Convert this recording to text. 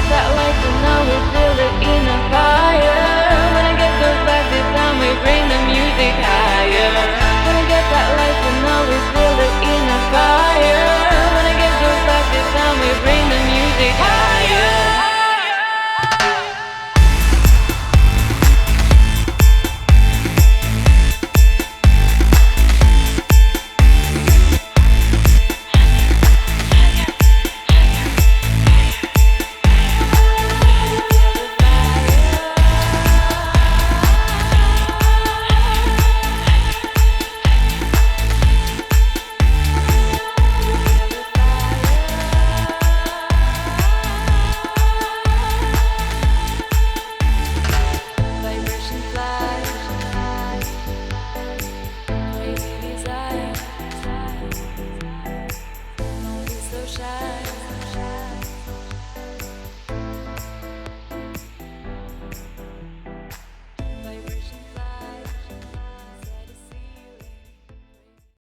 that light and now we feel it in a fire. When I get those vibes this time we bring the music higher. When I get that light and now we feel it in a fire. When I get those vibes this time we bring the music higher. Crazy desire, don't be so shy.